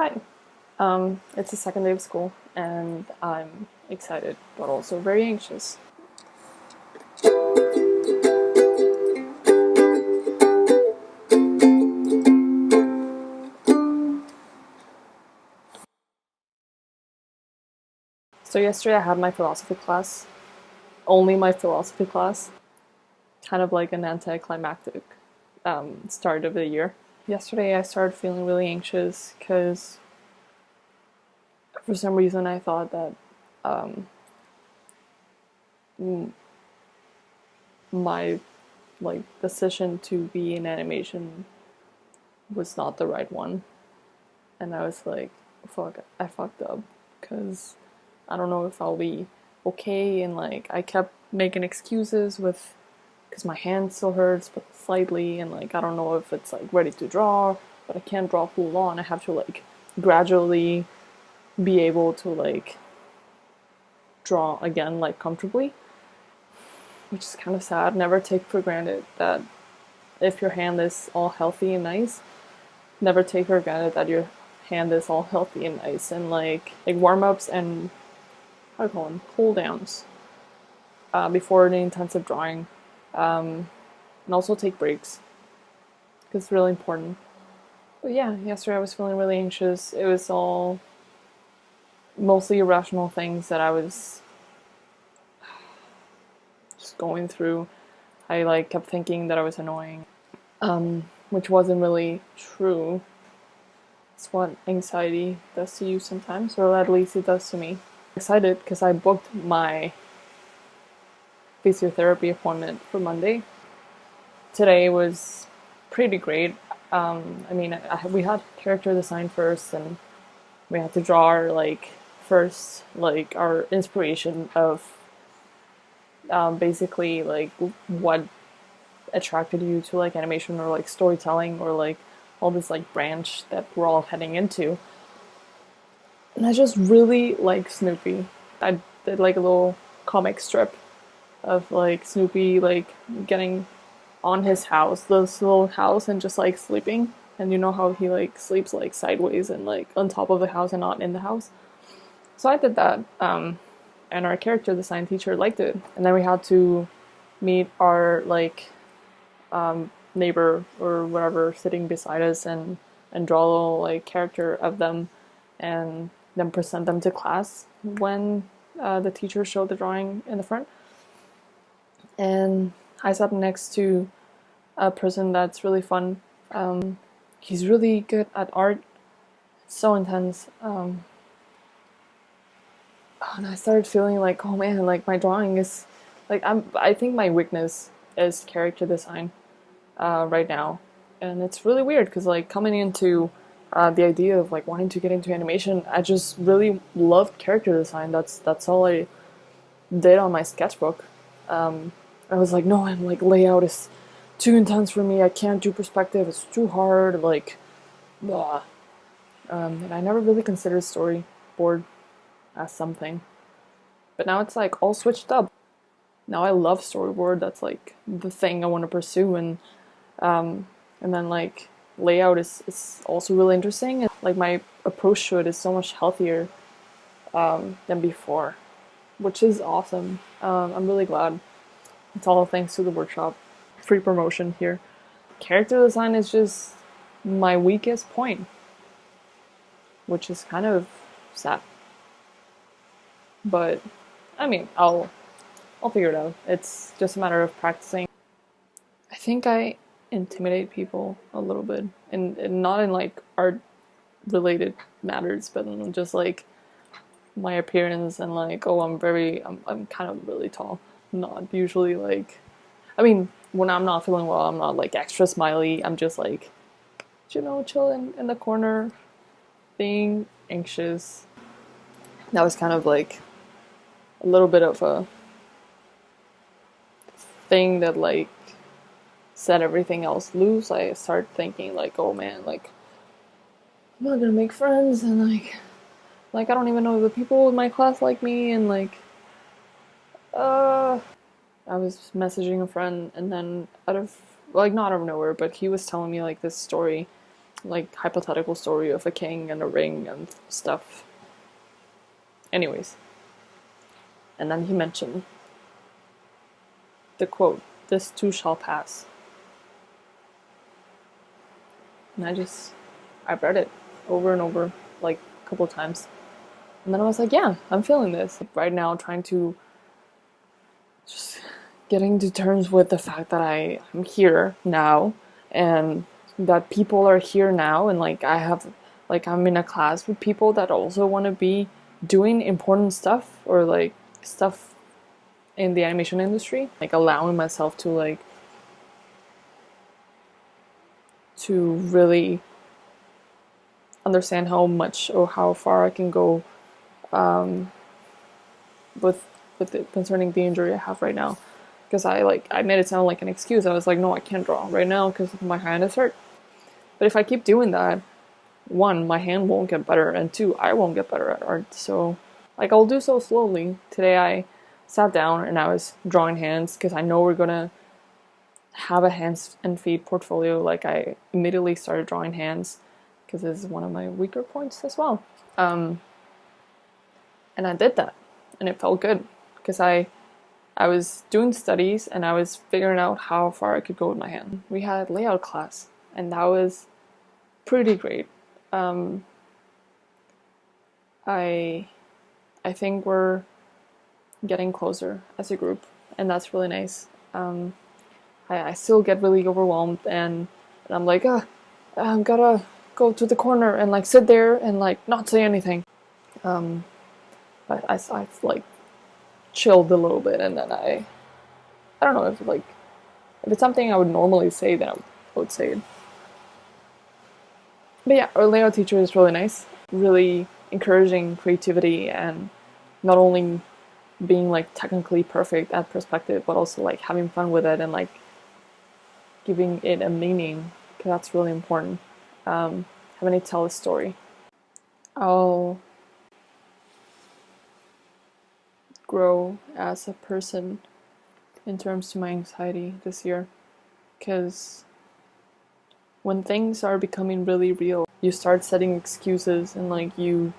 Hi. It's the second day of school, and I'm excited, but also very anxious. So yesterday I had my philosophy class, only my philosophy class, kind of like an anticlimactic start of the year. Yesterday I started feeling really anxious because for some reason I thought that um, my decision to be in animation was not the right one, and I was like, "Fuck, I fucked up," because I don't know if I'll be okay. And like, I kept making excuses with, because my hand still hurts, but slightly, and like, I don't know if it's like ready to draw, but I can't draw full on. I have to like gradually be able to like draw again, like comfortably, which is kind of sad. Never take for granted that if your hand is all healthy and nice, never take for granted that your hand is all healthy and nice. And like warm ups and how do you call them, cool downs before the intensive drawing, and also take breaks because it's really important. But yeah, yesterday I was feeling really anxious. It was all mostly irrational things that I was just going through. I like kept thinking that I was annoying, which wasn't really true. It's what anxiety does to you sometimes, or at least it does to me. I'm excited because I booked my physiotherapy appointment for Monday. Today was pretty great. We had character design first, and we had to draw our first our inspiration of basically like what attracted you to like animation or like storytelling or like all this like branch that we're all heading into. And I just really like Snoopy. I did like a little comic strip of like Snoopy like getting on his house, this little house, and just like sleeping. And you know how he like sleeps like sideways and like on top of the house and not in the house. So I did that, and our character design teacher liked it. And then we had to meet our neighbor or whatever sitting beside us and draw a little like character of them, and then present them to class when the teacher showed the drawing in the front. And I sat next to a person that's really fun. He's really good at art, so intense. And I started feeling like, oh man, like my drawing is like I think my weakness is character design right now, and it's really weird because like coming into the idea of like wanting to get into animation, I just really loved character design. That's all I did on my sketchbook. I was like, no, and like layout is too intense for me. I can't do perspective. It's too hard. Like, blah. And I never really considered storyboard as something. But now it's like all switched up. Now I love storyboard. That's like the thing I want to pursue, and then like layout is also really interesting. And like my approach to it is so much healthier than before, which is awesome. I'm really glad. It's all thanks to the workshop. Free promotion here. Character design is just my weakest point, which is kind of sad. But I mean, I'll figure it out. It's just a matter of practicing. I think I intimidate people a little bit, and not in like art related matters, but in just like my appearance and like, oh, I'm kind of really tall. Not usually like, I mean, when I'm not feeling well, I'm not like extra smiley. I'm just like, chilling in the corner, being anxious. That was kind of like a little bit of a thing that like set everything else loose. I started thinking like, oh man, like I'm not gonna make friends, and like I don't even know if the people in my class like me, and like uh I was messaging a friend, and then out of like not out of nowhere, but he was telling me like this story like hypothetical story of a king and a ring and stuff. Anyways, and then he mentioned the quote, "This too shall pass." And I've read it over and over, like a couple of times. And then I was like, yeah, I'm feeling this. Like, right now, trying to just getting to terms with the fact that I'm here now and that people are here now, and like I'm in a class with people that also want to be doing important stuff, or like stuff in the animation industry, like allowing myself to really understand how much or how far I can go with it concerning the injury I have right now. Because I made it sound like an excuse. I was like, no, I can't draw right now because my hand is hurt. But if I keep doing that, one, my hand won't get better, and two, I won't get better at art. So like I'll do so slowly. Today I sat down and I was drawing hands because I know we're gonna have a hands and feet portfolio. Like I immediately started drawing hands because this is one of my weaker points as well. And I did that, and it felt good because I was doing studies and I was figuring out how far I could go with my hand. We had layout class, and that was pretty great. I think we're getting closer as a group, and that's really nice. I still get really overwhelmed, and I'm like, I'm gotta go to the corner and like sit there and like not say anything. But I like chilled a little bit, and then I don't know if it's something I would normally say, then I would say it. But yeah, our layout teacher is really nice, really encouraging creativity, and not only being like technically perfect at perspective, but also like having fun with it and like giving it a meaning, because that's really important. Having it tell a story. I'll grow as a person in terms to my anxiety this year, because when things are becoming really real, you start setting excuses and like you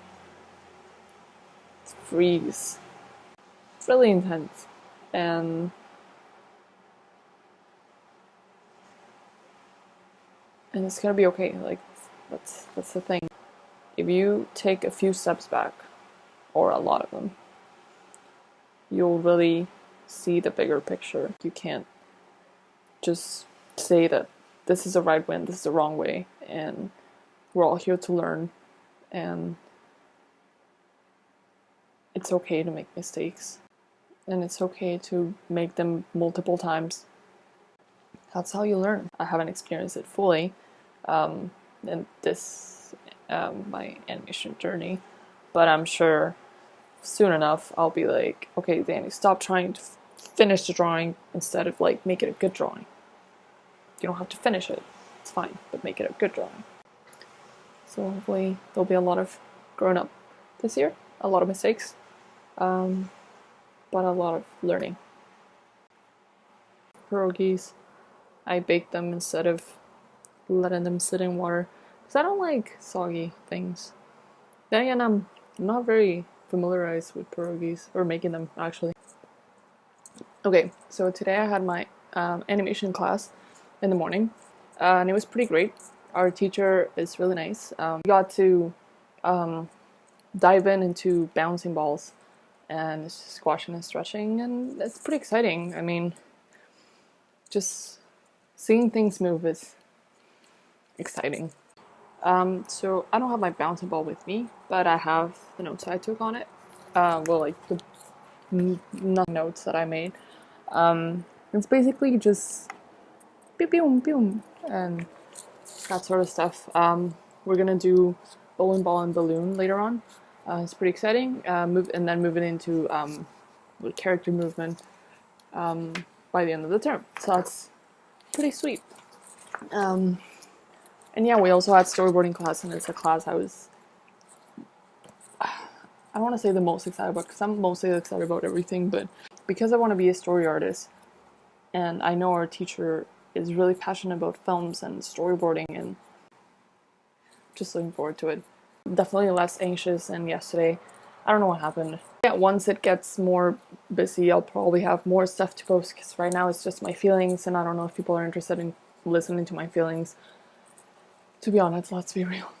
freeze. It's really intense, and it's gonna be okay. Like that's the thing. If you take a few steps back, or a lot of them, you'll really see the bigger picture. You can't just say that this is the right way and this is the wrong way, and we're all here to learn, and it's okay to make mistakes, and it's okay to make them multiple times. That's how you learn. I haven't experienced it fully in this my animation journey, but I'm sure soon enough I'll be like, okay, Dani, stop trying to finish the drawing instead of like make it a good drawing. You don't have to finish it, it's fine, but make it a good drawing. So hopefully there'll be a lot of growing up this year, a lot of mistakes, but a lot of learning. Pierogies, I bake them instead of letting them sit in water, because I don't like soggy things. Then again, I'm not very familiarized with pierogies, or making them actually. Okay, so today I had my animation class in the morning, and it was pretty great. Our teacher is really nice. We got to dive into bouncing balls and squashing and stretching, and it's pretty exciting. I mean, just seeing things move is exciting. So I don't have my bouncing ball with me, but I have the notes I took on it. Like the notes that I made. It's basically just boom, boom, and that sort of stuff. We're gonna do bowling ball and balloon later on. It's pretty exciting. Moving into character movement by the end of the term. So that's pretty sweet. And yeah, we also had storyboarding class, and it's a class I don't want to say the most excited about, because I'm mostly excited about everything, but because I want to be a story artist, and I know our teacher is really passionate about films and storyboarding, and just looking forward to it. Definitely less anxious than yesterday. I don't know what happened. Yeah, once it gets more busy, I'll probably have more stuff to post, because right now it's just my feelings, and I don't know if people are interested in listening to my feelings. To be honest, let's be real.